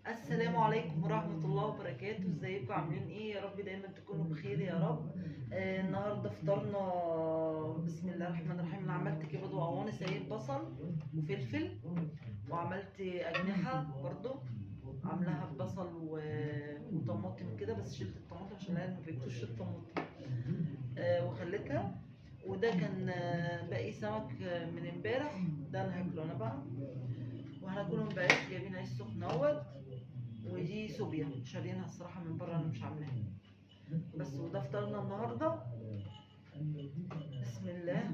السلام عليكم ورحمة الله وبركاته. ازيكم عاملين ايه؟ يا رب دايما تكونوا بخير يا رب. النهارده فطرنا. بسم الله الرحمن الرحيم. انا عملت كبد وقوانص سيد بصل وفلفل، وعملت اجنحة برضو عاملاها ببصل وطماطم كده، بس شلت الطماطم عشان العيال ما بياكلوش الطماطم. وخليتها. وده كان باقي سمك من امبارح، ده انا هاكله انا بقى. وهناكلهم بعيش، جايبين عيش سخن اهوت. ودي صوبيا شارينها الصراحة من بره، أنا مش عاملاها. بس وده فطرنا النهاردة. بسم الله.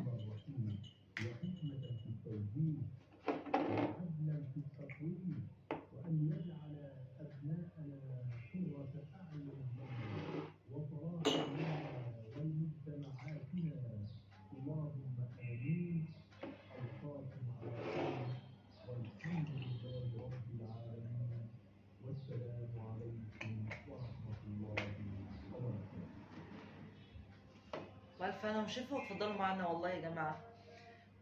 والف انا وشفا، وتفضلوا معانا والله يا جماعة.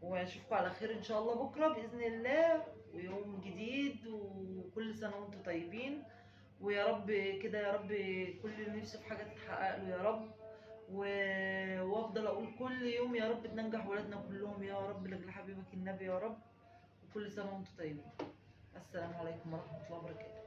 واشوفكم على خير ان شاء الله بكرة بإذن الله، ويوم جديد، وكل سنة وانتم طيبين. ويا رب كده، يا رب كل اللي نفسه في حاجة تتحقق له يا رب. وافضل اقول كل يوم يا رب تنجح ولادنا كلهم يا رب لاجل حبيبك النبي يا رب. وكل سنة وانتم طيبين. السلام عليكم ورحمة الله وبركاته.